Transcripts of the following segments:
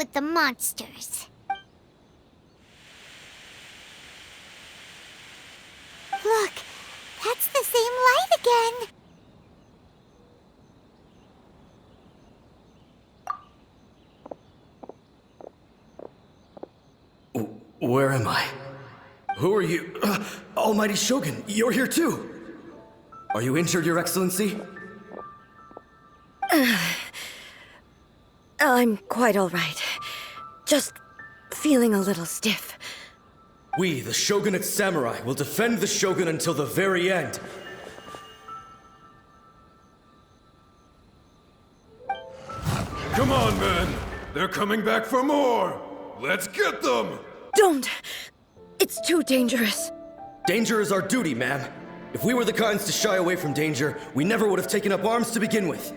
with the monsters. Look, that's the same light again. Where am I? Who are you? Almighty Shogun, you're here too! Are you injured, Your Excellency? I'm quite all right. Just feeling a little stiff. We, the Shogunate Samurai, will defend the Shogun until the very end. Come on, men! They're coming back for more! Let's get them! Don't! It's too dangerous. Danger is our duty, ma'am. If we were the kinds to shy away from danger, we never would have taken up arms to begin with.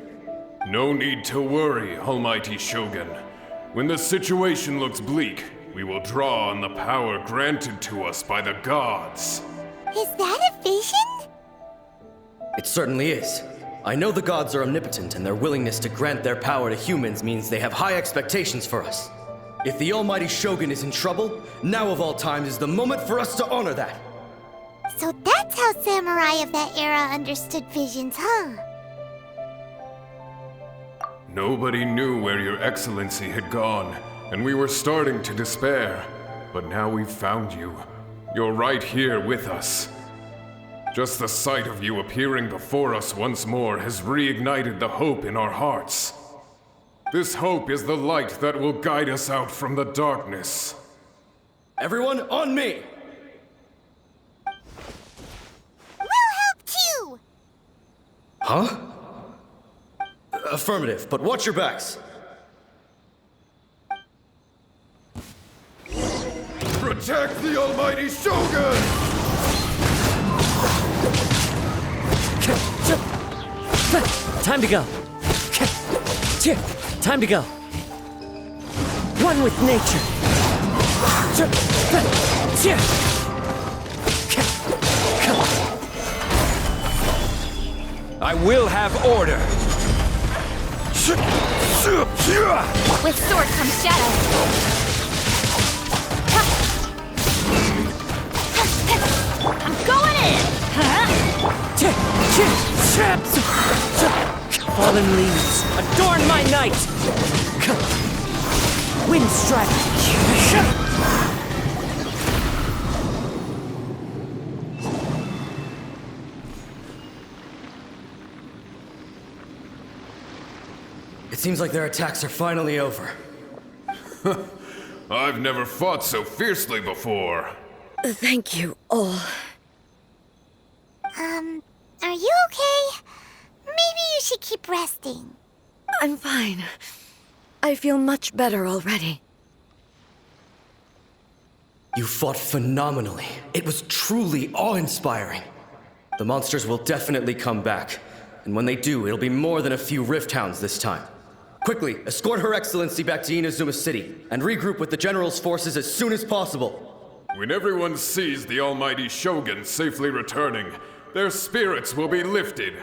No need to worry, Almighty Shogun. When the situation looks bleak, we will draw on the power granted to us by the gods. Is that a vision? It certainly is. I know the gods are omnipotent, and their willingness to grant their power to humans means they have high expectations for us. If the Almighty Shogun is in trouble, now of all times is the moment for us to honor that. So that's how samurai of that era understood visions, huh? Nobody knew where Your Excellency had gone, and we were starting to despair. But now we've found you. You're right here with us. Just the sight of you appearing before us once more has reignited the hope in our hearts. This hope is the light that will guide us out from the darkness. Everyone, on me! We'll help too! Huh? Affirmative, but watch your backs. Protect the Almighty Shogun! Time to go. Time to go. One with nature. I will have order. With sword comes shadow. I'm going in! Fallen leaves, adorn my night! Wind strike! It seems like their attacks are finally over. I've never fought so fiercely before. Thank you all. Are you okay? Maybe you should keep resting. I'm fine. I feel much better already. You fought phenomenally. It was truly awe-inspiring. The monsters will definitely come back. And when they do, it'll be more than a few Rift Hounds this time. Quickly, escort Her Excellency back to Inazuma City, and regroup with the General's forces as soon as possible. When everyone sees the Almighty Shogun safely returning, their spirits will be lifted.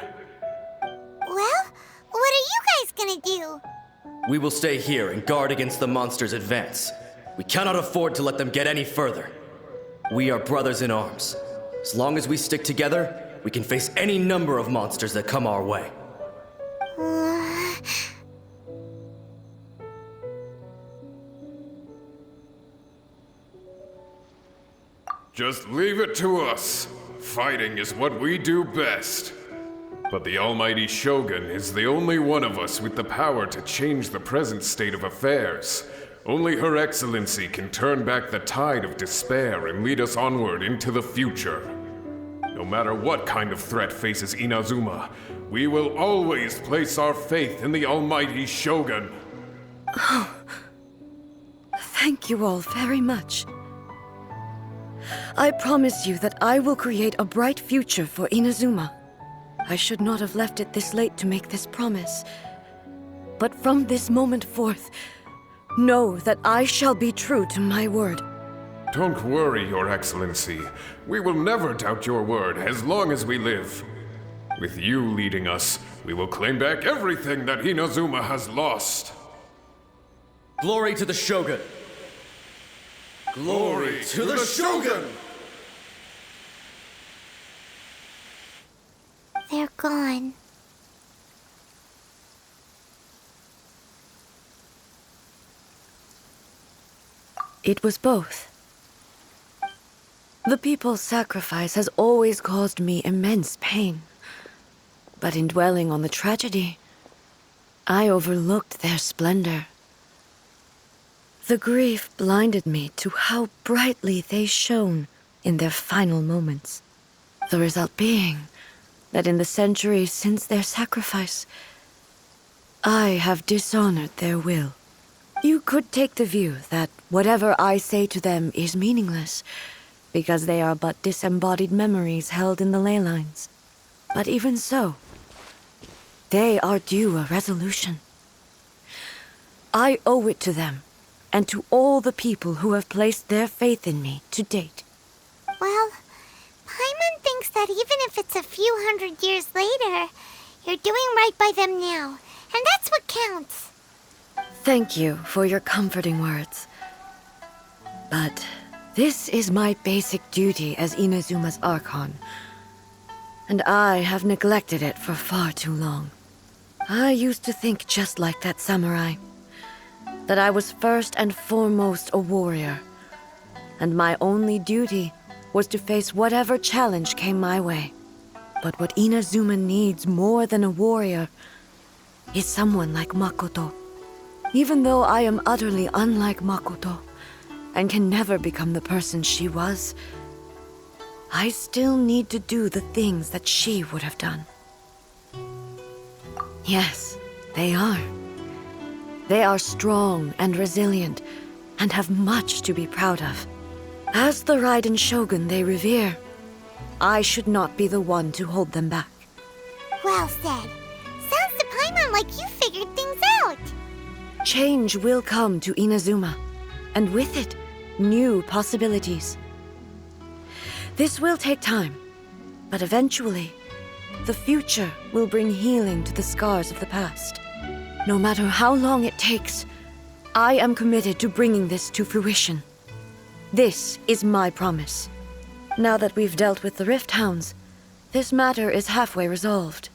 Well, what are you guys gonna do? We will stay here and guard against the monsters' advance. We cannot afford to let them get any further. We are brothers in arms. As long as we stick together, we can face any number of monsters that come our way. Just leave it to us. Fighting is what we do best. But the Almighty Shogun is the only one of us with the power to change the present state of affairs. Only Her Excellency can turn back the tide of despair and lead us onward into the future. No matter what kind of threat faces Inazuma, we will always place our faith in the Almighty Shogun. Thank you all very much. I promise you that I will create a bright future for Inazuma. I should not have left it this late to make this promise. But from this moment forth, know that I shall be true to my word. Don't worry, Your Excellency. We will never doubt your word as long as we live. With you leading us, we will claim back everything that Inazuma has lost. Glory to the Shogun! Glory to the Shogun! They're gone. It was both. The people's sacrifice has always caused me immense pain. But in dwelling on the tragedy, I overlooked their splendor. The grief blinded me to how brightly they shone in their final moments. The result being that in the centuries since their sacrifice, I have dishonored their will. You could take the view that whatever I say to them is meaningless, because they are but disembodied memories held in the ley lines. But even so, they are due a resolution. I owe it to them, and to all the people who have placed their faith in me to date. Well, Paimon thinks that even if it's a few hundred years later, you're doing right by them now, and that's what counts. Thank you for your comforting words. But this is my basic duty as Inazuma's Archon, and I have neglected it for far too long. I used to think just like that samurai, that I was first and foremost a warrior, and my only duty was to face whatever challenge came my way. But what Inazuma needs more than a warrior is someone like Makoto. Even though I am utterly unlike Makoto, and can never become the person she was, I still need to do the things that she would have done. Yes, they are. They are strong and resilient, and have much to be proud of. As the Raiden Shogun they revere, I should not be the one to hold them back. Well said. Sounds to Paimon like you figured things out. Change will come to Inazuma, and with it, new possibilities. This will take time, but eventually, the future will bring healing to the scars of the past. No matter how long it takes, I am committed to bringing this to fruition. This is my promise. Now that we've dealt with the Rift Hounds, this matter is halfway resolved.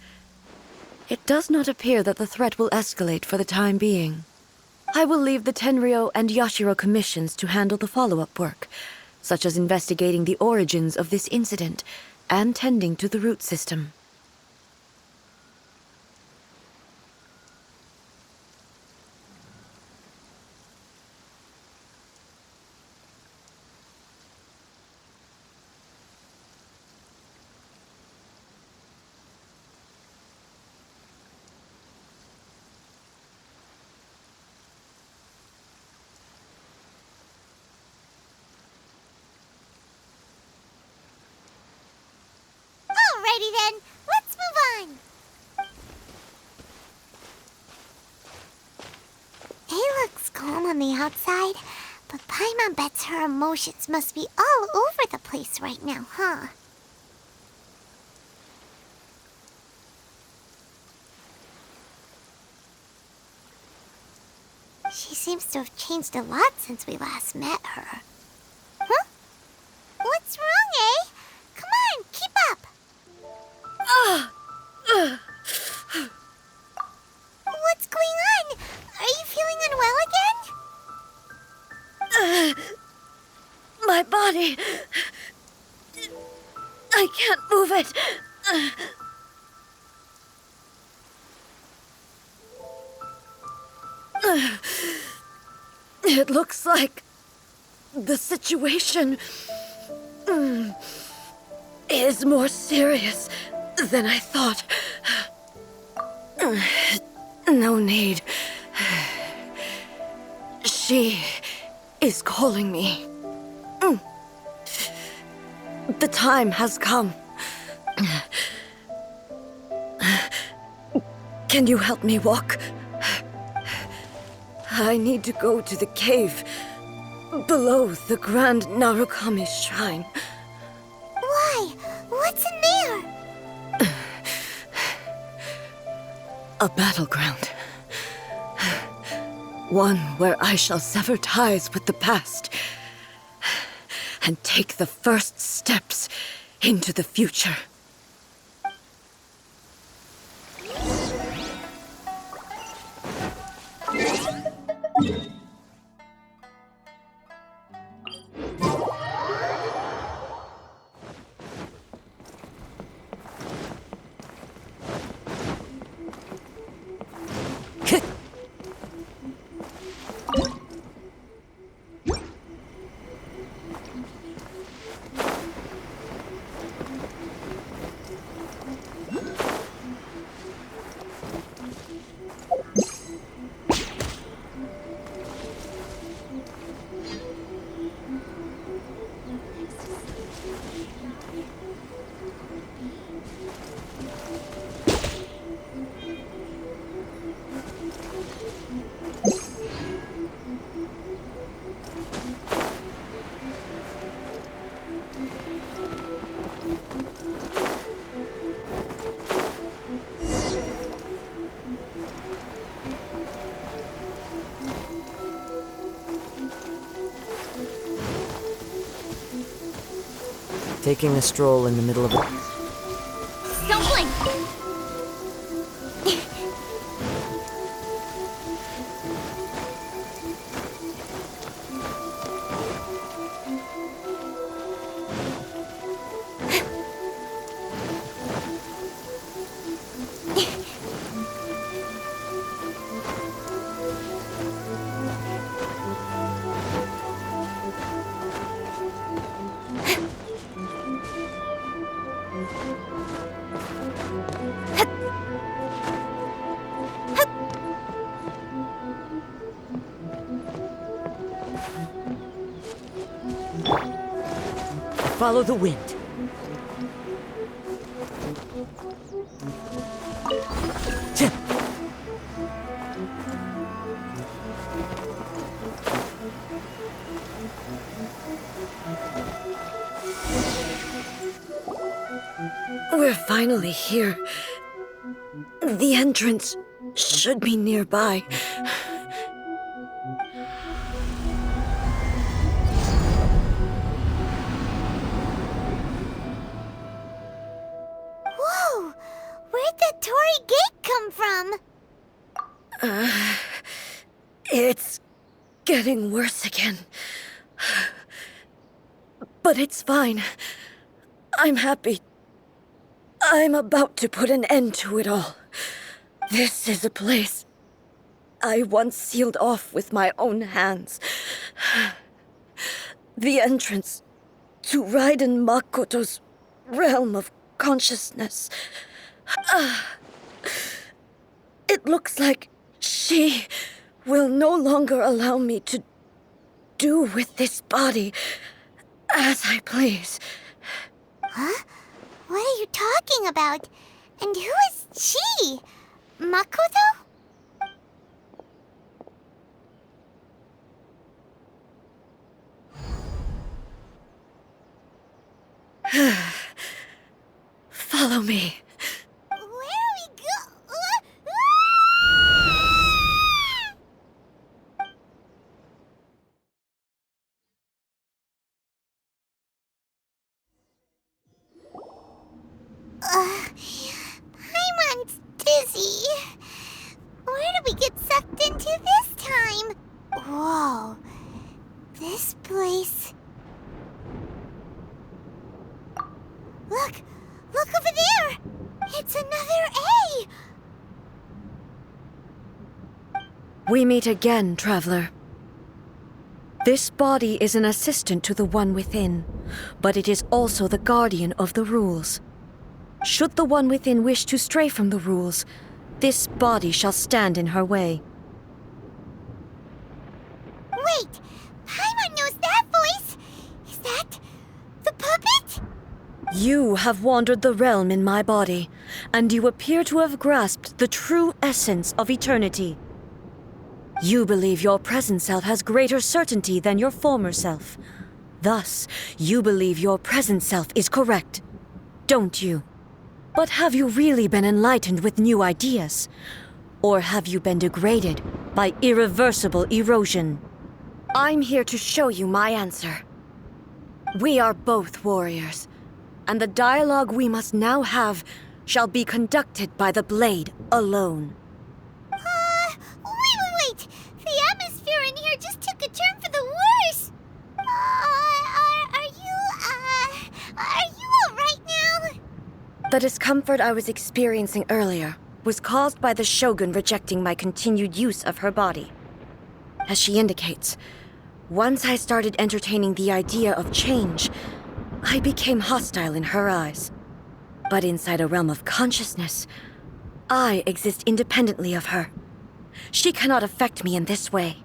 It does not appear that the threat will escalate for the time being. I will leave the Tenryo and Yashiro commissions to handle the follow-up work, such as investigating the origins of this incident and tending to the root system. Alrighty then, let's move on. He looks calm on the outside, but Paimon bets her emotions must be all over the place right now, huh? She seems to have changed a lot since we last met her. Huh? What's wrong, eh? Come on, keep up! What's going on? Are you feeling unwell again? My body... I can't move it. It looks like the situation is more serious than I thought. No need. She is calling me. The time has come. Can you help me walk? I need to go to the cave below the Grand Narukami Shrine. Why? What's in there? A battleground. One where I shall sever ties with the past and take the first steps into the future. Taking a stroll in the middle of a... Don't blink! Follow the wind. We're finally here. The entrance should be nearby. Whoa! Where'd that Torii gate come from? It's getting worse again. But it's fine. I'm happy. I'm about to put an end to it all. This is a place I once sealed off with my own hands. The entrance to Raiden Makoto's realm of consciousness. It looks like she will no longer allow me to do with this body as I please. Huh? What are you talking about? And who is she? Makoto? Follow me. Where are we go? Paimon's dizzy. Where did we get sucked into this time? Whoa. This place... Look! Look over there! It's another A! We meet again, traveler. This body is an assistant to the One Within, but it is also the guardian of the rules. Should the One Within wish to stray from the rules, this body shall stand in her way. Wait! Paimon knows that voice! Is that the puppet? You have wandered the realm in my body, and you appear to have grasped the true essence of eternity. You believe your present self has greater certainty than your former self. Thus, you believe your present self is correct, don't you? But have you really been enlightened with new ideas? Or have you been degraded by irreversible erosion. I'm here to show you my answer. We are both warriors, and the dialogue we must now have shall be conducted by the blade alone. Wait! The atmosphere in here just took a turn for the worse! Are you alright now? The discomfort I was experiencing earlier was caused by the Shogun rejecting my continued use of her body. As she indicates, once I started entertaining the idea of change, I became hostile in her eyes. But inside a realm of consciousness, I exist independently of her. She cannot affect me in this way.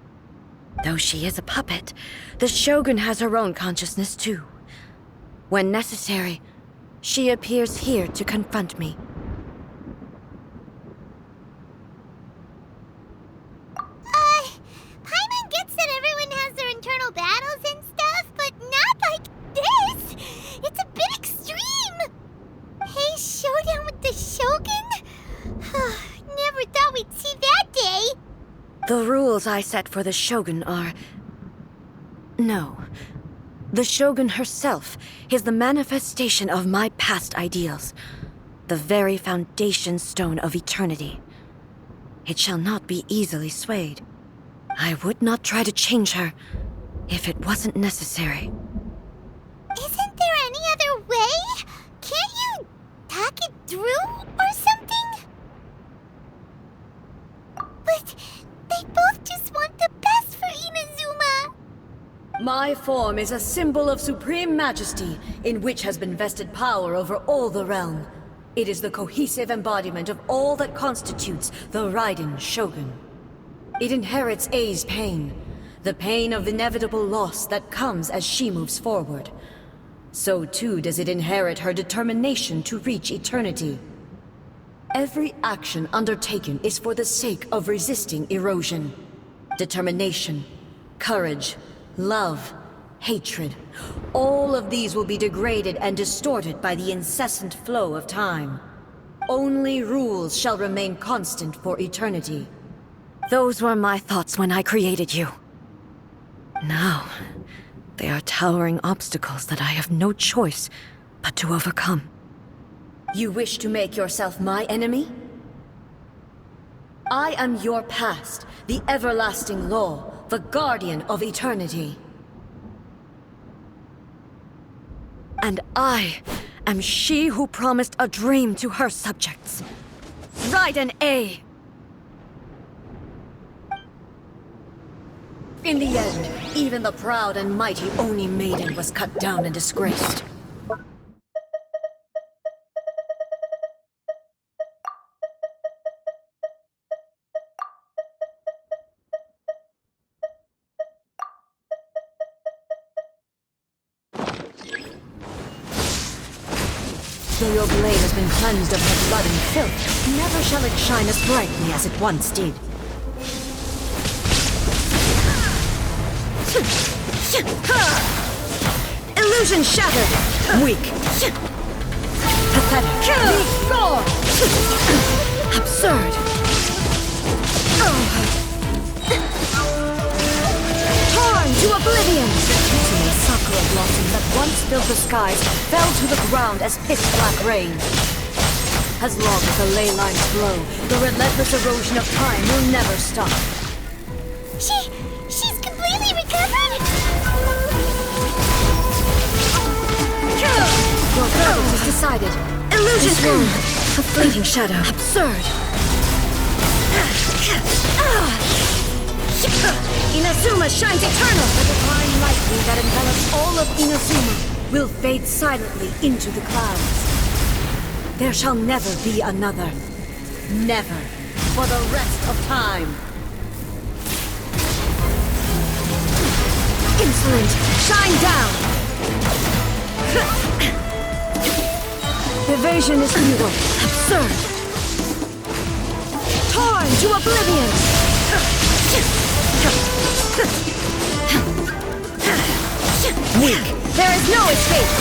Though she is a puppet, the Shogun has her own consciousness too. When necessary, she appears here to confront me. Paimon gets that everyone has their internal battles and stuff, but not like this! It's a bit extreme! Hey, showdown with the Shogun? Never thought we'd see that day! The rules I set for the Shogun are... No. The Shogun herself is the manifestation of my past ideals. The very foundation stone of eternity. It shall not be easily swayed. I would not try to change her if it wasn't necessary. Isn't there any other way? Can't you talk it through or something? But they both just want the best for Inazuma. My form is a symbol of supreme majesty, in which has been vested power over all the realm. It is the cohesive embodiment of all that constitutes the Raiden Shogun. It inherits Ei's pain, the pain of inevitable loss that comes as she moves forward. So too does it inherit her determination to reach eternity. Every action undertaken is for the sake of resisting erosion. Determination, courage, love, hatred, all of these will be degraded and distorted by the incessant flow of time. Only rules shall remain constant for eternity. Those were my thoughts when I created you. Now, they are towering obstacles that I have no choice but to overcome. You wish to make yourself my enemy? I am your past, the everlasting law, the guardian of eternity. And I am she who promised a dream to her subjects. Raiden A. In the end, even the proud and mighty Oni Maiden was cut down and disgraced. Though your blade has been cleansed of her blood and filth, never shall it shine as brightly as it once did. Illusion shattered! Weak! Pathetic! Before! Absurd! Torn to oblivion! The sakura blossom that once filled the skies fell to the ground as pitch-black rain. As long as the ley lines flow, the relentless erosion of time will never stop. She's completely recovered? Your verdict is decided. Illusion form! A fleeting shadow. Absurd! Inazuma shines eternal! The divine lightning that envelops all of Inazuma will fade silently into the clouds. There shall never be another. Never. For the rest of time. Insolent! Shine down! Evasion is futile. Absurd! Torn to oblivion! Weak! There is no escape!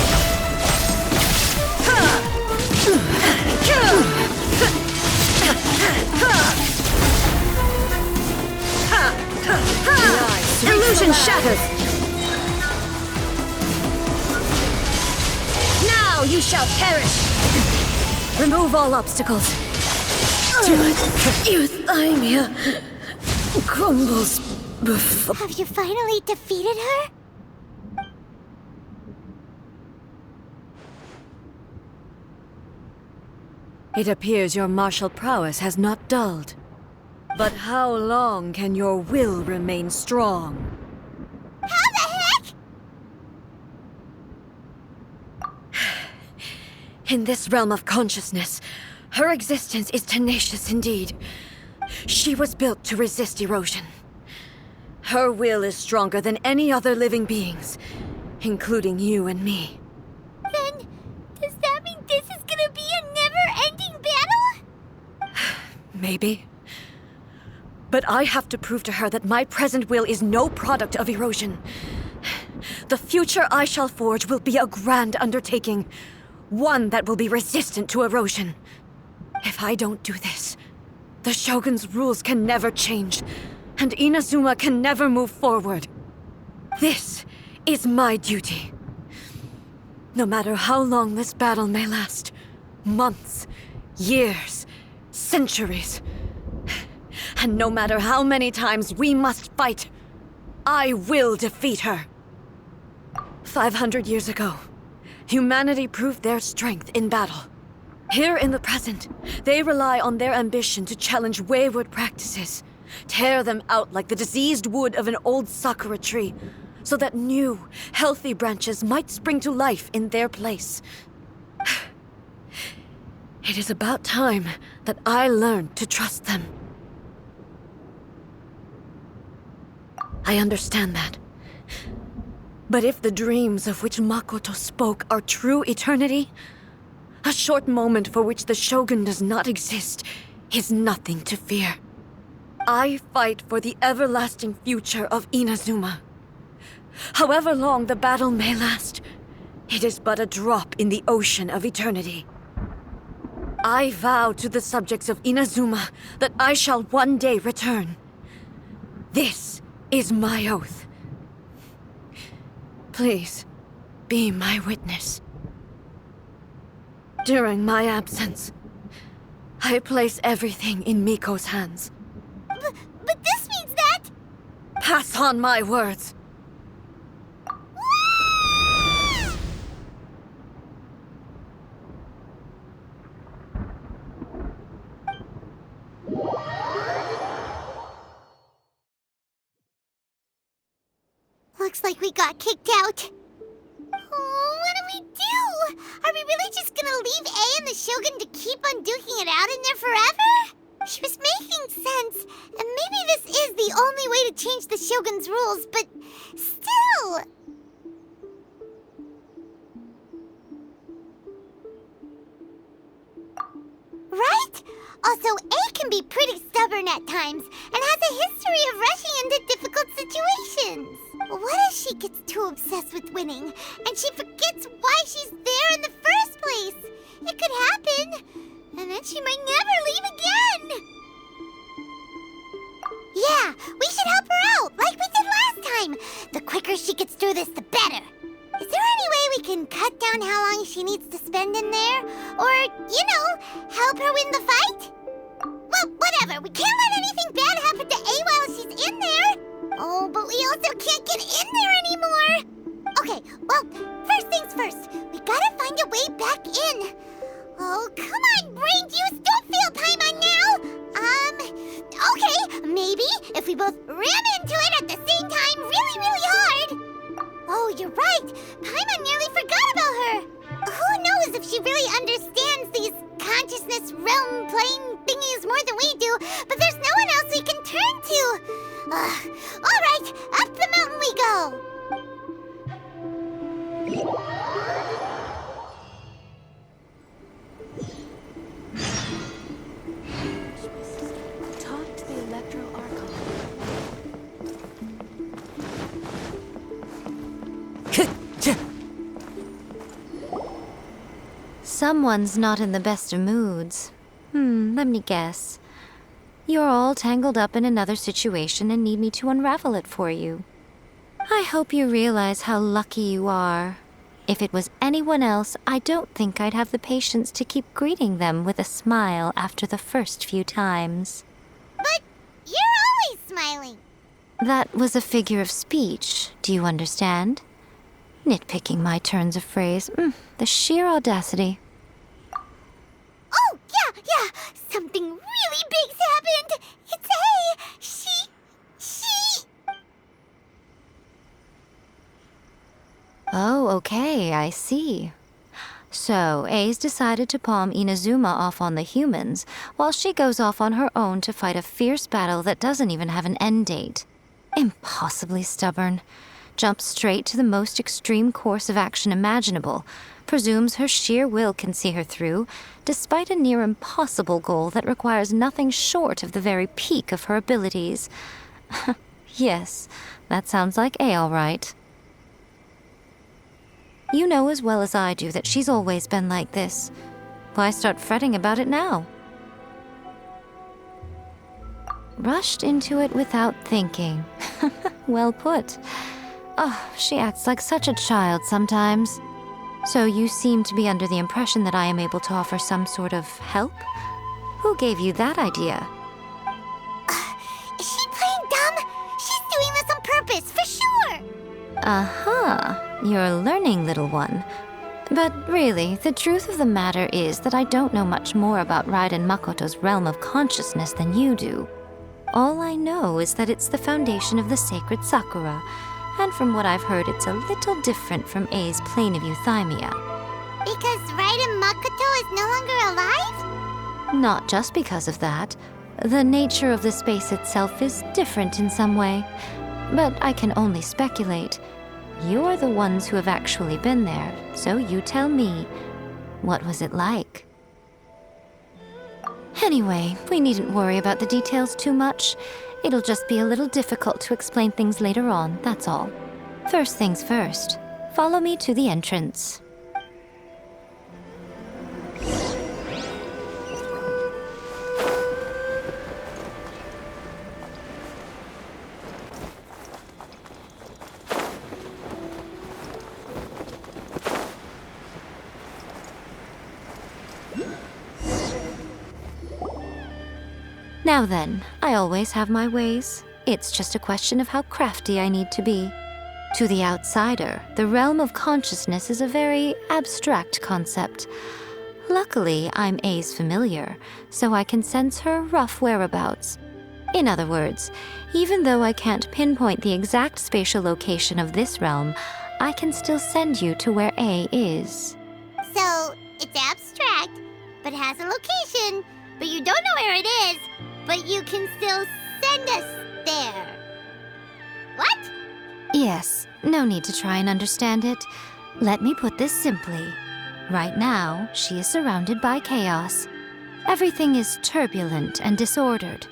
Perish! Remove all obstacles. Euthymia crumbles before... Have you finally defeated her? It appears your martial prowess has not dulled. But how long can your will remain strong? How the heck? In this realm of consciousness, her existence is tenacious indeed. She was built to resist erosion. Her will is stronger than any other living being's, including you and me. Then, does that mean this is gonna be a never-ending battle? Maybe. But I have to prove to her that my present will is no product of erosion. The future I shall forge will be a grand undertaking, one that will be resistant to erosion. If I don't do this, the Shogun's rules can never change, and Inazuma can never move forward. This is my duty. No matter how long this battle may last, months, years, centuries, and no matter how many times we must fight, I will defeat her. 500 years ago, humanity proved their strength in battle. Here in the present, they rely on their ambition to challenge wayward practices, tear them out like the diseased wood of an old sakura tree, so that new, healthy branches might spring to life in their place. It is about time that I learned to trust them. I understand that. But if the dreams of which Makoto spoke are true eternity, a short moment for which the Shogun does not exist is nothing to fear. I fight for the everlasting future of Inazuma. However long the battle may last, it is but a drop in the ocean of eternity. I vow to the subjects of Inazuma that I shall one day return. This is my oath. Please, be my witness. During my absence, I place everything in Miko's hands. But this means that... Pass on my words. Looks like we got kicked out. Oh, what do we do? Are we really just gonna leave A and the Shogun to keep on duking it out in there forever? She was making sense, and maybe this is the only way to change the Shogun's rules, but still... Right? Also, A can be pretty stubborn at times, and has a history of rushing into difficult situations. What if she gets too obsessed with winning, and she forgets why she's there in the first place? It could happen, and then she might never leave again. Yeah, we should help her out, like we did last time. The quicker she gets through this, the better. Is there any way we can cut down how long she needs to spend in there? Or, help her win the fight? Well, whatever. We can't let anything bad happen to A while she's in there. Oh, but we also can't get in there anymore. Okay, well, first things first. We gotta find a way back in. Oh, come on, brain juice. Don't feel Paimon now. Okay, maybe if we both ram into it at the same time really, really hard. Oh, you're right. Paimon nearly forgot about her. Who knows if she really understands these consciousness realm playing thingies more than we do, but there's no one else we can turn to. All right, up the mountain we go. Talk to the Electro Archon. Someone's not in the best of moods. Let me guess. You're all tangled up in another situation and need me to unravel it for you. I hope you realize how lucky you are. If it was anyone else, I don't think I'd have the patience to keep greeting them with a smile after the first few times. But you're always smiling. That was a figure of speech, do you understand? Nitpicking my turns of phrase. The sheer audacity. Oh, yeah. Something really big's happened. It's A. She... Oh, okay, I see. So, A's decided to palm Inazuma off on the humans, while she goes off on her own to fight a fierce battle that doesn't even have an end date. Impossibly stubborn. Jumps straight to the most extreme course of action imaginable, presumes her sheer will can see her through, despite a near impossible goal that requires nothing short of the very peak of her abilities. Yes, that sounds like A all right. You know as well as I do that she's always been like this. Why start fretting about it now? Rushed into it without thinking. Well put. Oh, she acts like such a child sometimes. So you seem to be under the impression that I am able to offer some sort of help? Who gave you that idea? Is she playing dumb? She's doing this on purpose, for sure. You're learning, little one. But really, the truth of the matter is that I don't know much more about Raiden Makoto's realm of consciousness than you do. All I know is that it's the foundation of the sacred Sakura, and from what I've heard, it's a little different from A's plane of euthymia. Because Raiden Makoto is no longer alive? Not just because of that. The nature of the space itself is different in some way. But I can only speculate. You're the ones who have actually been there, so you tell me. What was it like? Anyway, we needn't worry about the details too much. It'll just be a little difficult to explain things later on, that's all. First things first, follow me to the entrance. Now then, I always have my ways. It's just a question of how crafty I need to be. To the outsider, the realm of consciousness is a very abstract concept. Luckily, I'm A's familiar, so I can sense her rough whereabouts. In other words, even though I can't pinpoint the exact spatial location of this realm, I can still send you to where A is. So, it's abstract, but has a location, but you don't know where it is, but you can still send us there. What? Yes, no need to try and understand it. Let me put this simply. Right now, she is surrounded by chaos. Everything is turbulent and disordered.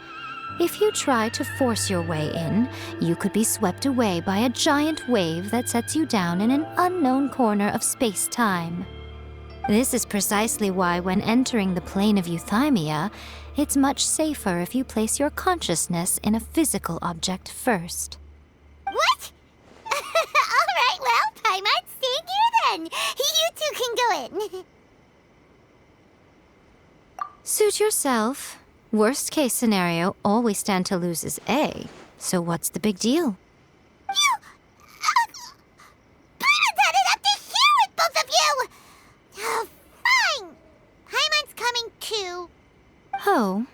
If you try to force your way in, you could be swept away by a giant wave that sets you down in an unknown corner of space-time. This is precisely why when entering the plane of euthymia, it's much safer if you place your consciousness in a physical object first. What? All right, well, I might stay here then. You two can go in. Suit yourself. Worst case scenario, all we stand to lose is A. So what's the big deal? You... Paimon had up to here with both of you! Oh, fine. Paimon's coming too. Oh,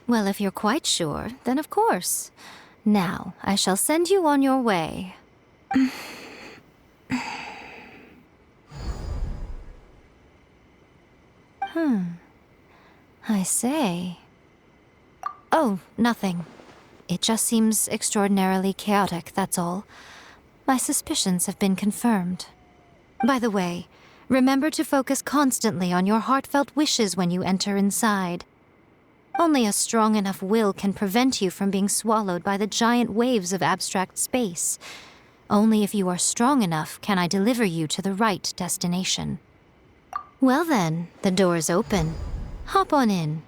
well, if you're quite sure, then of course. Now, I shall send you on your way. I say. Oh, nothing. It just seems extraordinarily chaotic, that's all. My suspicions have been confirmed. By the way, remember to focus constantly on your heartfelt wishes when you enter inside. Only a strong enough will can prevent you from being swallowed by the giant waves of abstract space. Only if you are strong enough can I deliver you to the right destination. Well then, the door's open. Hop on in.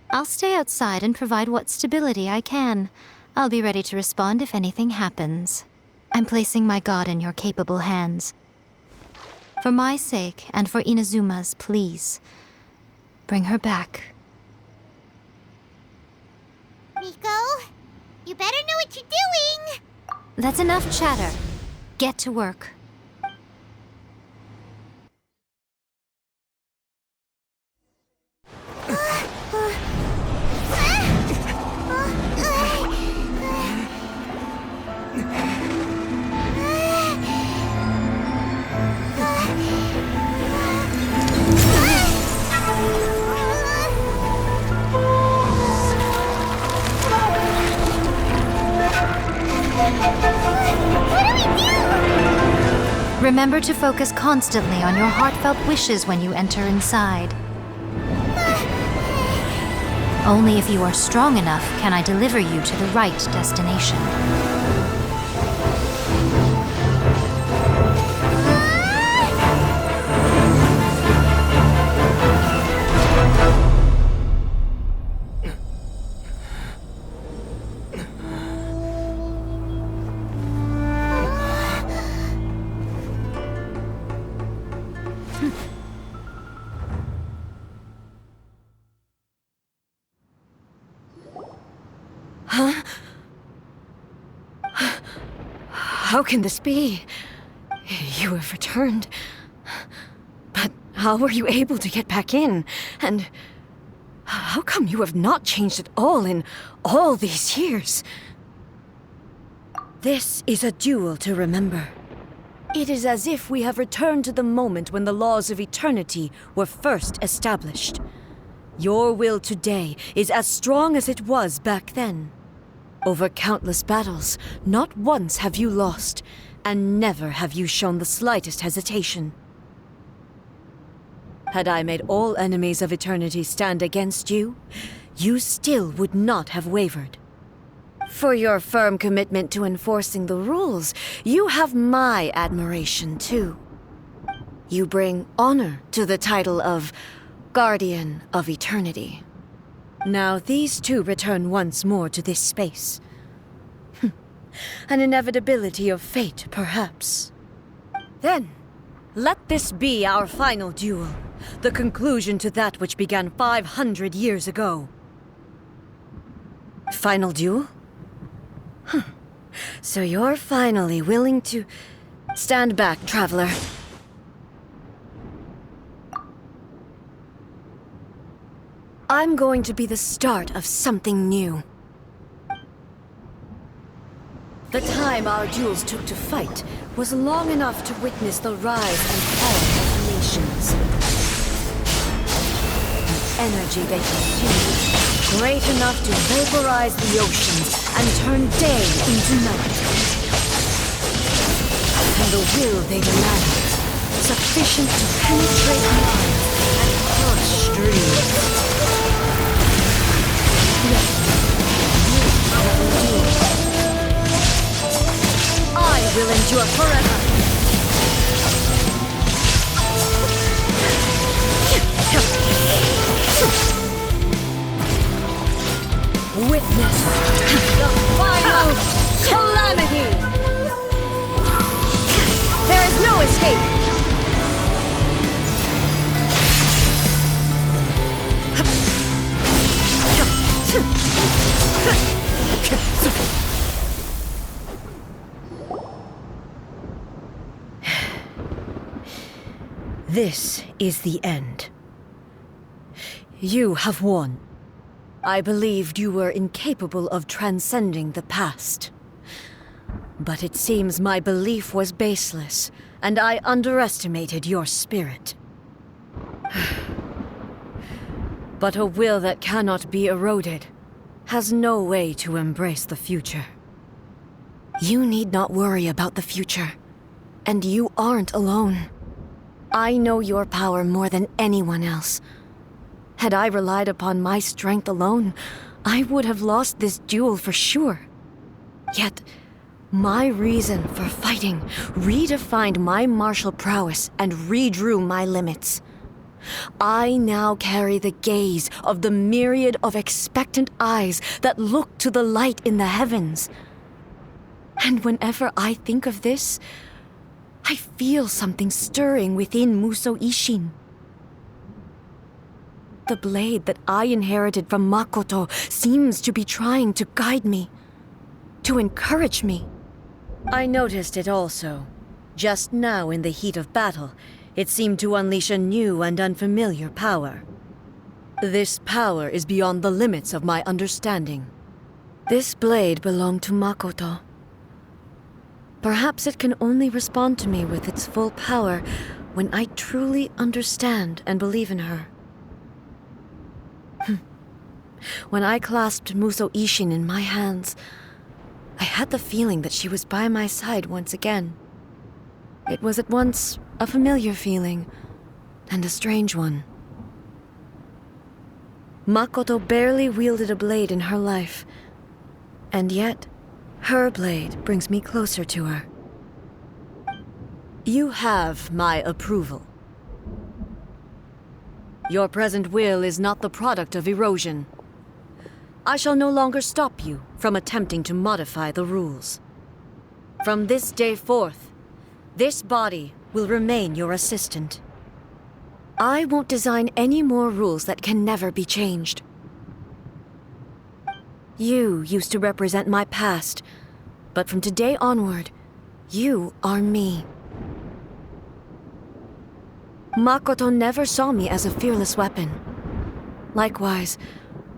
I'll stay outside and provide what stability I can. I'll be ready to respond if anything happens. I'm placing my god in your capable hands. For my sake and for Inazuma's, please. Bring her back. Miko, you better know what you're doing! That's enough chatter. Get to work. Remember to focus constantly on your heartfelt wishes when you enter inside. Only if you are strong enough can I deliver you to the right destination. How can this be? You have returned. But how were you able to get back in? And how come you have not changed at all in all these years? This is a duel to remember. It is as if we have returned to the moment when the laws of eternity were first established. Your will today is as strong as it was back then. Over countless battles, not once have you lost, and never have you shown the slightest hesitation. Had I made all enemies of eternity stand against you, you still would not have wavered. For your firm commitment to enforcing the rules, you have my admiration too. You bring honor to the title of Guardian of Eternity. Now these two return once more to this space. An inevitability of fate, perhaps. Then, let this be our final duel, the conclusion to that which began 500 years ago. Final duel? So you're finally willing to... Stand back, traveler. I'm going to be the start of something new. The time our duels took to fight was long enough to witness the rise and fall of nations. The energy they consumed, great enough to vaporize the oceans and turn day into night. And the will they demanded, sufficient to penetrate minds and crush dreams. I will endure forever. Witness the final calamity. There is no escape. This is the end. You have won. I believed you were incapable of transcending the past. But it seems my belief was baseless, and I underestimated your spirit. But a will that cannot be eroded has no way to embrace the future. You need not worry about the future, and you aren't alone. I know your power more than anyone else. Had I relied upon my strength alone, I would have lost this duel for sure. Yet, my reason for fighting redefined my martial prowess and redrew my limits. I now carry the gaze of the myriad of expectant eyes that look to the light in the heavens. And whenever I think of this, I feel something stirring within Musou Ishin. The blade that I inherited from Makoto seems to be trying to guide me, to encourage me. I noticed it also. Just now in the heat of battle, it seemed to unleash a new and unfamiliar power. This power is beyond the limits of my understanding. This blade belonged to Makoto. Perhaps it can only respond to me with its full power when I truly understand and believe in her. When I clasped Musou Ishin in my hands, I had the feeling that she was by my side once again. It was at once a familiar feeling and a strange one. Makoto barely wielded a blade in her life, and yet her blade brings me closer to her. You have my approval. Your present will is not the product of erosion. I shall no longer stop you from attempting to modify the rules. From this day forth, this body will remain your assistant. I won't design any more rules that can never be changed. You used to represent my past, but from today onward, you are me. Makoto never saw me as a fearless weapon. Likewise,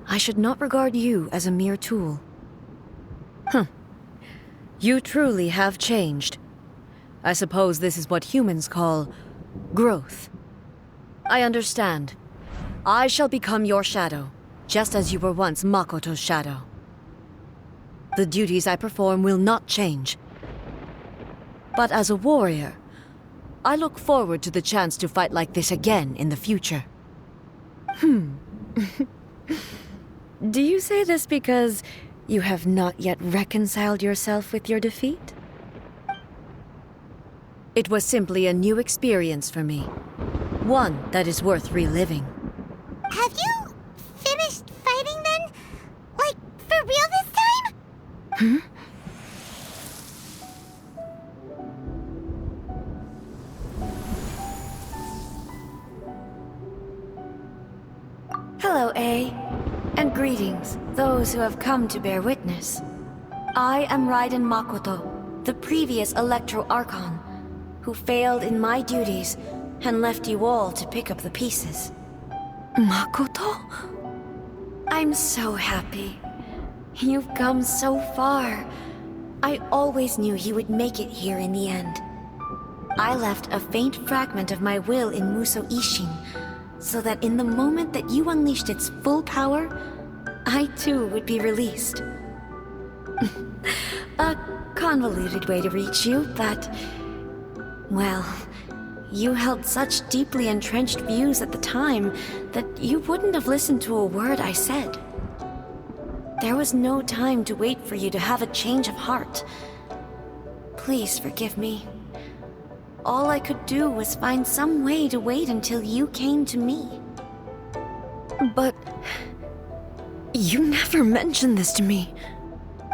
I should not regard you as a mere tool. You truly have changed. I suppose this is what humans call growth. I understand. I shall become your shadow, just as you were once Makoto's shadow. The duties I perform will not change. But as a warrior, I look forward to the chance to fight like this again in the future. Do you say this because you have not yet reconciled yourself with your defeat? It was simply a new experience for me. One that is worth reliving. Have you finished fighting then? Like, for real this time? Hello, A. And greetings, those who have come to bear witness. I am Raiden Makoto, the previous Electro Archon, who failed in my duties and left you all to pick up the pieces. Makoto? I'm so happy. You've come so far. I always knew you would make it here in the end. I left a faint fragment of my will in Musou Ishin, so that in the moment that you unleashed its full power, I too would be released. A convoluted way to reach you, but... well, you held such deeply entrenched views at the time that you wouldn't have listened to a word I said. There was no time to wait for you to have a change of heart. Please forgive me. All I could do was find some way to wait until you came to me. But... you never mentioned this to me.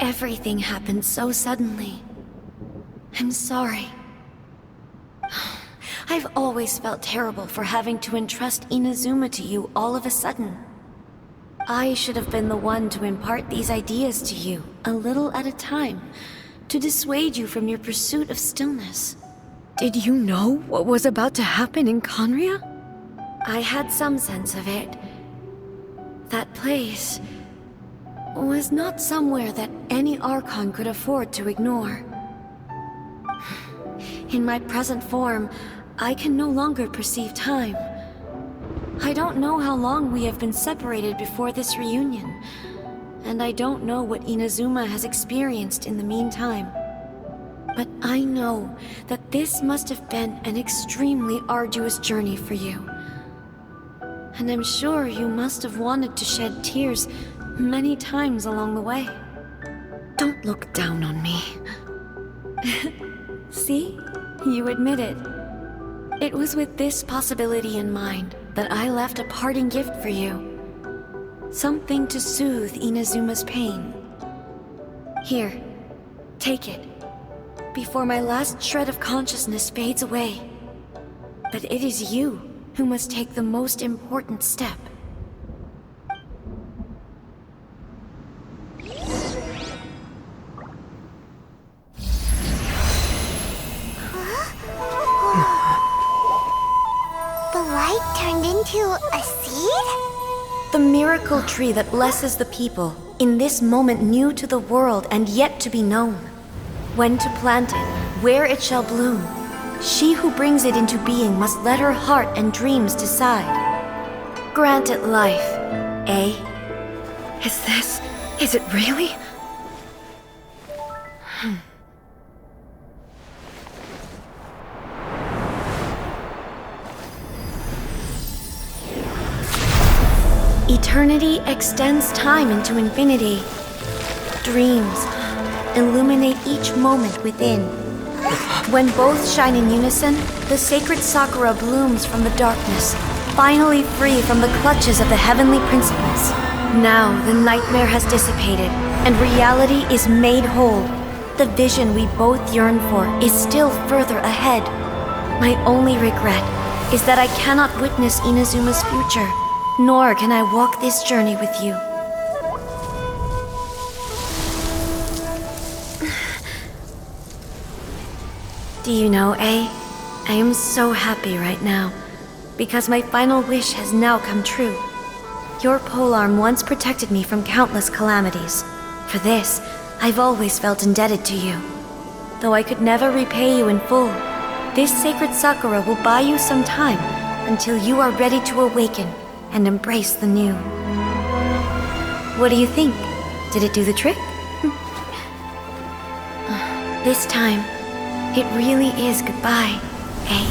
Everything happened so suddenly. I'm sorry. I've always felt terrible for having to entrust Inazuma to you all of a sudden. I should have been the one to impart these ideas to you, a little at a time, to dissuade you from your pursuit of stillness. Did you know what was about to happen in Conria? I had some sense of it. That place was not somewhere that any Archon could afford to ignore. In my present form, I can no longer perceive time. I don't know how long we have been separated before this reunion, and I don't know what Inazuma has experienced in the meantime. But I know that this must have been an extremely arduous journey for you. And I'm sure you must have wanted to shed tears many times along the way. Don't look down on me. See? You admit it. It was with this possibility in mind that I left a parting gift for you. Something to soothe Inazuma's pain. Here, take it. before my last shred of consciousness fades away. But it is you who must take the most important step. The light turned into a seed? The miracle tree that blesses the people, in this moment new to the world and yet to be known. When to plant it, where it shall bloom. She who brings it into being must let her heart and dreams decide. Grant it life, eh? Is it really? Eternity extends time into infinity. Dreams illuminate each moment within. When both shine in unison, the sacred Sakura blooms from the darkness, finally free from the clutches of the heavenly principles. Now the nightmare has dissipated, and reality is made whole. The vision we both yearn for is still further ahead. My only regret is that I cannot witness Inazuma's future, nor can I walk this journey with you. Do you know, I am so happy right now, because my final wish has now come true. Your polearm once protected me from countless calamities. For this, I've always felt indebted to you. Though I could never repay you in full, this sacred Sakura will buy you some time until you are ready to awaken and embrace the new. What do you think? Did it do the trick? This time, it really is goodbye, eh?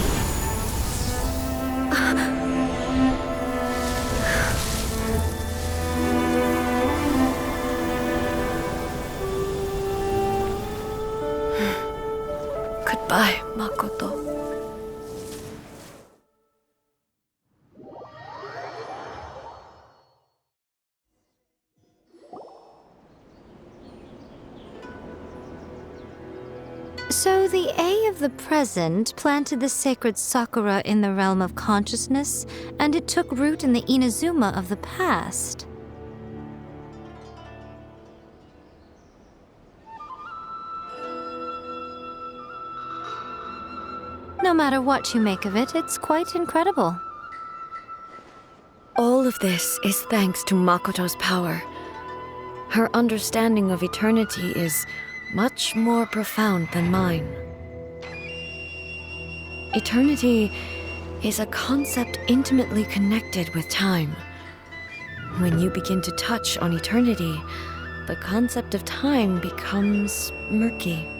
Goodbye, Makoto. So the A of the present planted the sacred Sakura in the realm of consciousness, and it took root in the Inazuma of the past. No matter what you make of it, it's quite incredible. All of this is thanks to Makoto's power. Her understanding of eternity is much more profound than mine. Eternity is a concept intimately connected with time. When you begin to touch on eternity, the concept of time becomes murky.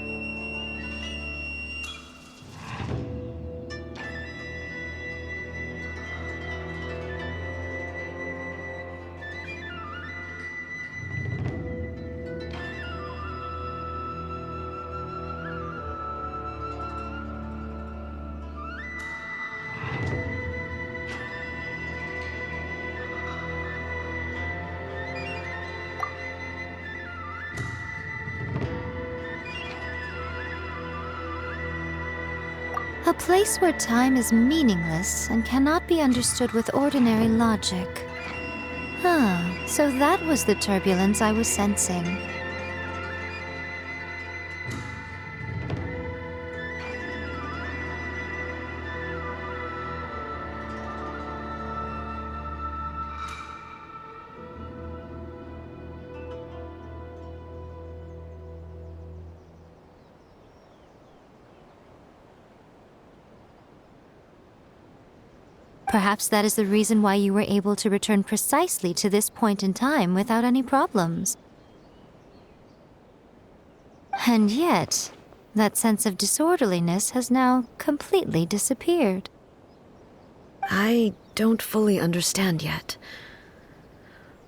A place where time is meaningless and cannot be understood with ordinary logic. So that was the turbulence I was sensing. Perhaps that is the reason why you were able to return precisely to this point in time without any problems. And yet, that sense of disorderliness has now completely disappeared. I don't fully understand yet.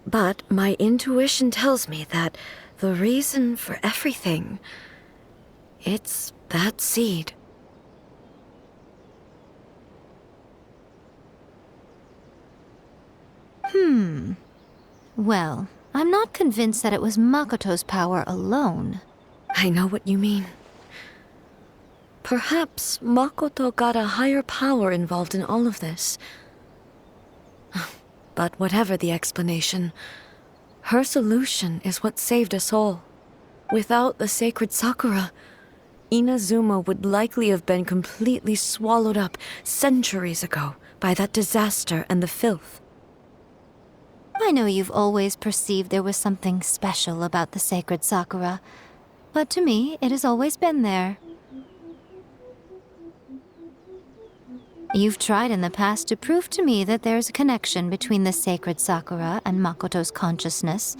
But my intuition tells me that the reason for everything, it's that seed. Well, I'm not convinced that it was Makoto's power alone. I know what you mean. Perhaps Makoto got a higher power involved in all of this. But whatever the explanation, her solution is what saved us all. Without the sacred Sakura, Inazuma would likely have been completely swallowed up centuries ago by that disaster and the filth. I know you've always perceived there was something special about the sacred Sakura, but to me, it has always been there. You've tried in the past to prove to me that there's a connection between the sacred Sakura and Makoto's consciousness,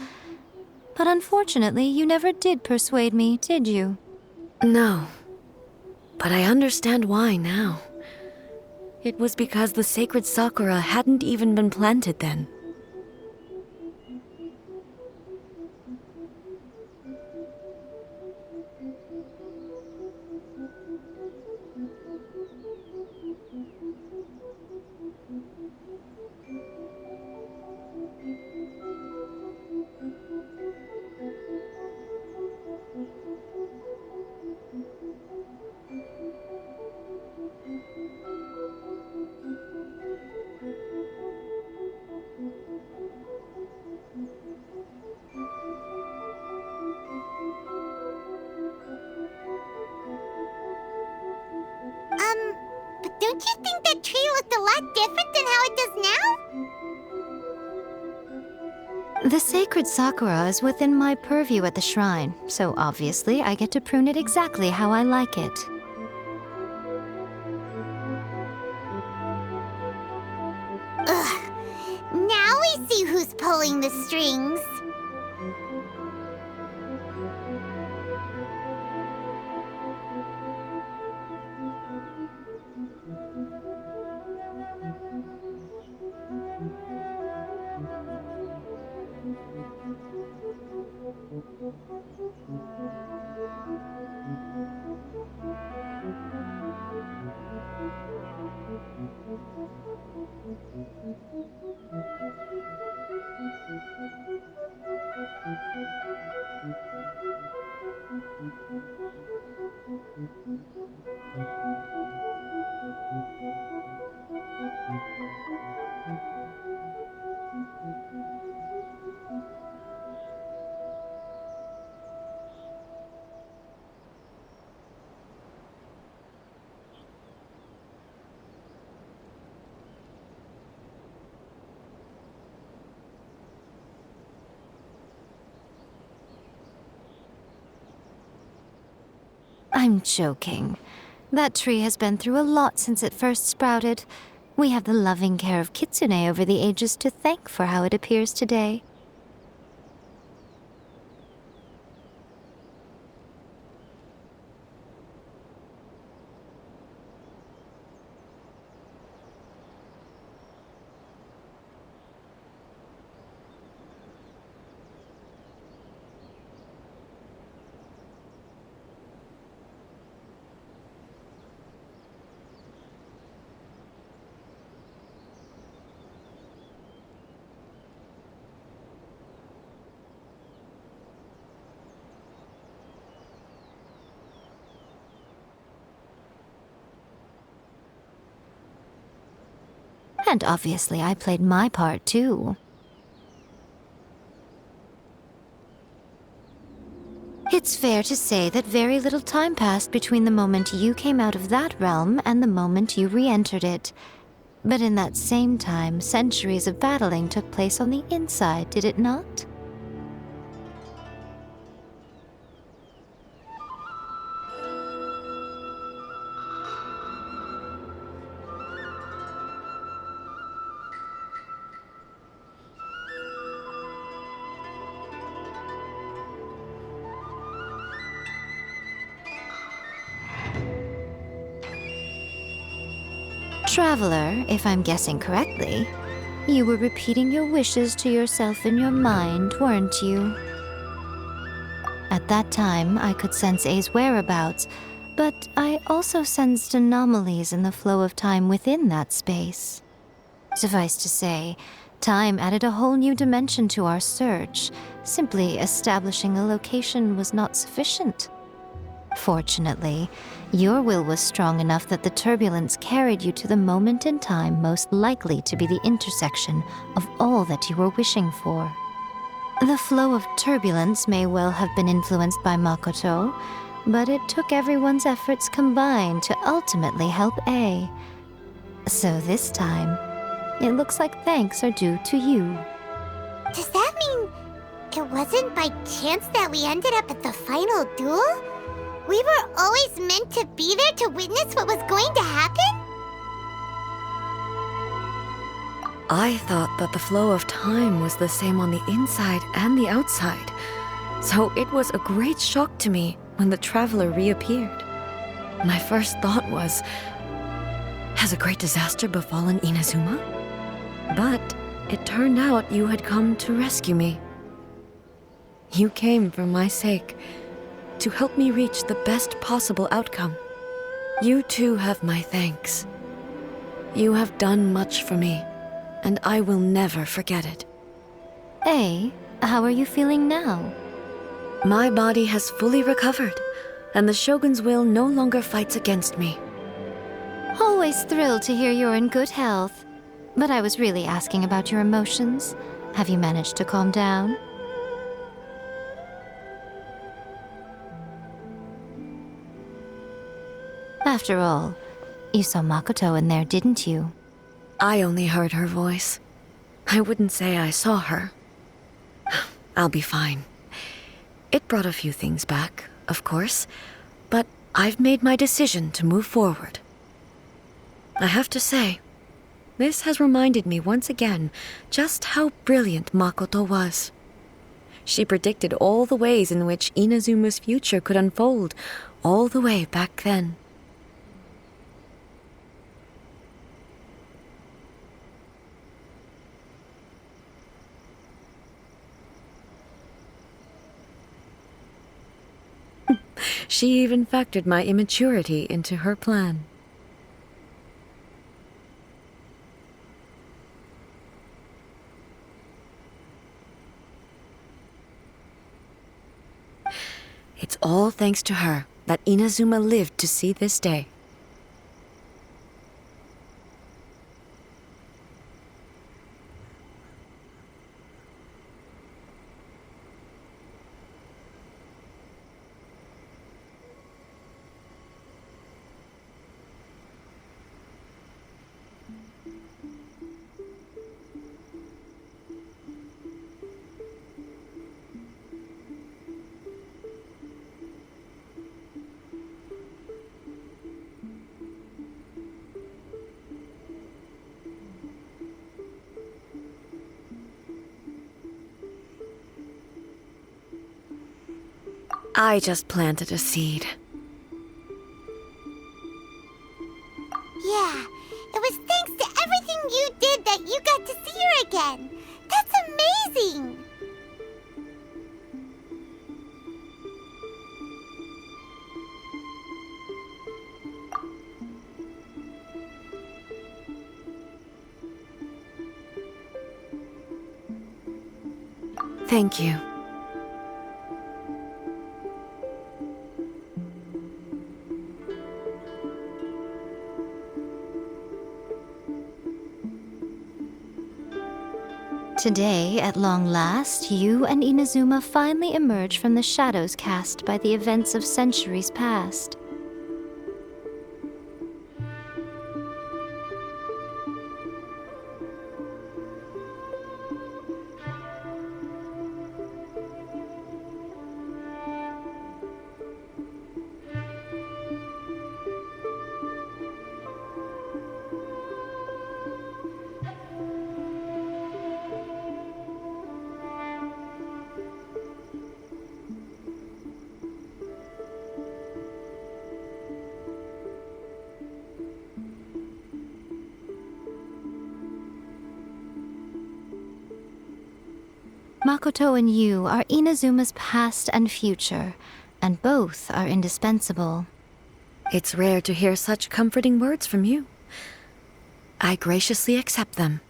but unfortunately, you never did persuade me, did you? No, but I understand why now. It was because the sacred Sakura hadn't even been planted then. But don't you think that tree looked a lot different than how it does now? The sacred Sakura is within my purview at the shrine, so obviously I get to prune it exactly how I like it. Ugh. Now we see who's pulling the strings. I'm joking. That tree has been through a lot since it first sprouted. We have the loving care of Kitsune over the ages to thank for how it appears today. And obviously I played my part too. It's fair to say that very little time passed between the moment you came out of that realm and the moment you re-entered it. But in that same time, centuries of battling took place on the inside, did it not? Traveler, if I'm guessing correctly, you were repeating your wishes to yourself in your mind, weren't you? At that time, I could sense A's whereabouts, but I also sensed anomalies in the flow of time within that space. Suffice to say, time added a whole new dimension to our search. Simply establishing a location was not sufficient. Fortunately, your will was strong enough that the turbulence carried you to the moment in time most likely to be the intersection of all that you were wishing for. The flow of turbulence may well have been influenced by Makoto, but it took everyone's efforts combined to ultimately help A. So this time, it looks like thanks are due to you. Does that mean it wasn't by chance that we ended up at the final duel? We were always meant to be there to witness what was going to happen? I thought that the flow of time was the same on the inside and the outside, so it was a great shock to me when the traveler reappeared. My first thought was, has a great disaster befallen Inazuma? But it turned out you had come to rescue me. You came for my sake, to help me reach the best possible outcome. You too have my thanks. You have done much for me, and I will never forget it. A, how are you feeling now? My body has fully recovered, and the Shogun's will no longer fights against me. Always thrilled to hear you're in good health. But I was really asking about your emotions. Have you managed to calm down? After all, you saw Makoto in there, didn't you? I only heard her voice. I wouldn't say I saw her. I'll be fine. It brought a few things back, of course, but I've made my decision to move forward. I have to say, this has reminded me once again just how brilliant Makoto was. She predicted all the ways in which Inazuma's future could unfold, all the way back then. She even factored my immaturity into her plan. It's all thanks to her that Inazuma lived to see this day. I just planted a seed. Yeah, it was thanks to everything you did that you got to see her again. That's amazing! Thank you. Today, at long last, you and Inazuma finally emerge from the shadows cast by the events of centuries past. Makoto and you are Inazuma's past and future, and both are indispensable. It's rare to hear such comforting words from you. I graciously accept them.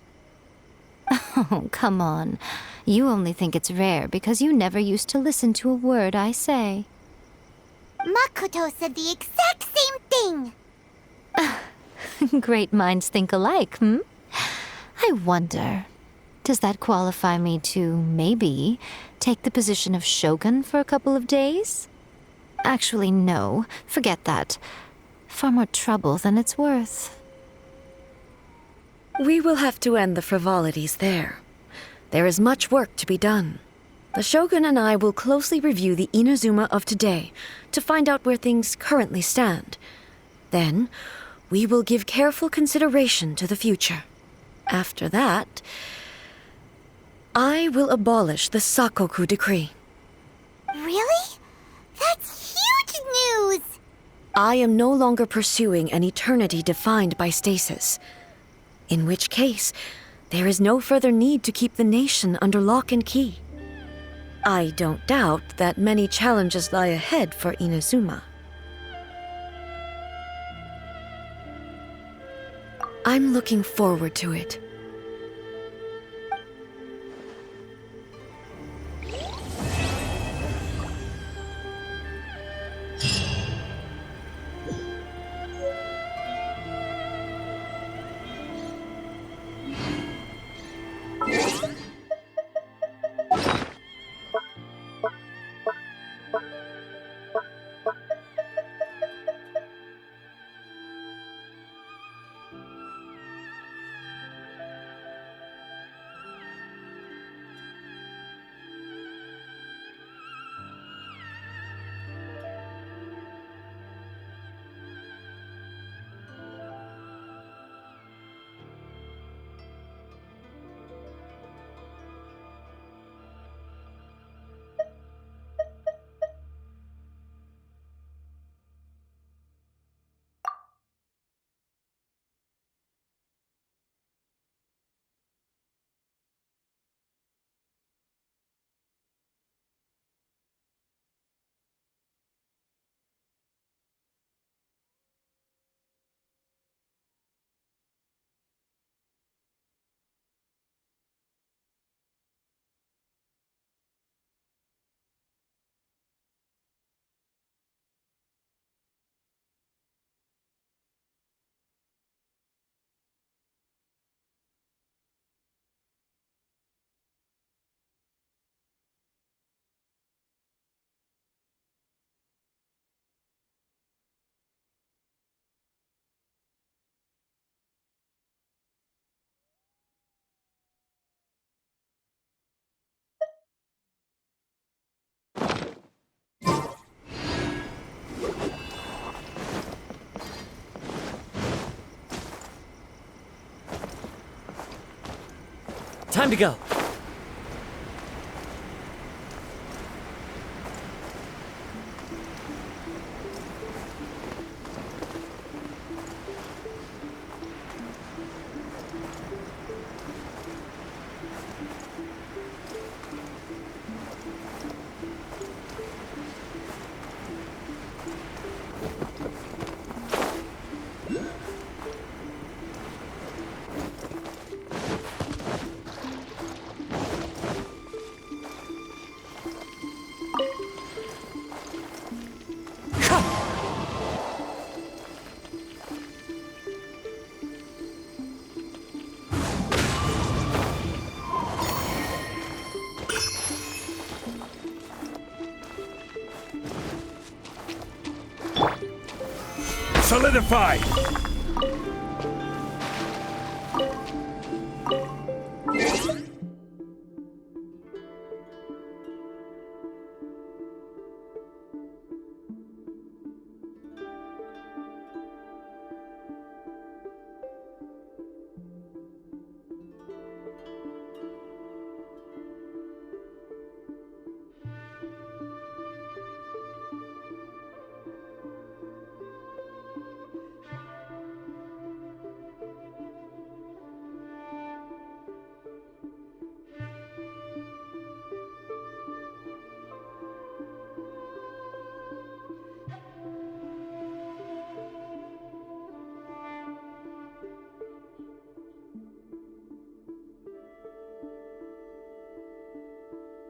Oh, come on. You only think it's rare because you never used to listen to a word I say. Makoto said the exact same thing. Great minds think alike, hmm? I wonder, does that qualify me to, maybe, take the position of Shogun for a couple of days? Actually, no. Forget that. Far more trouble than it's worth. We will have to end the frivolities there. There is much work to be done. The Shogun and I will closely review the Inazuma of today to find out where things currently stand. Then, we will give careful consideration to the future. After that, I will abolish the Sakoku decree. Really? That's huge news! I am no longer pursuing an eternity defined by stasis. In which case, there is no further need to keep the nation under lock and key. I don't doubt that many challenges lie ahead for Inazuma. I'm looking forward to it. Time to go. Solidify!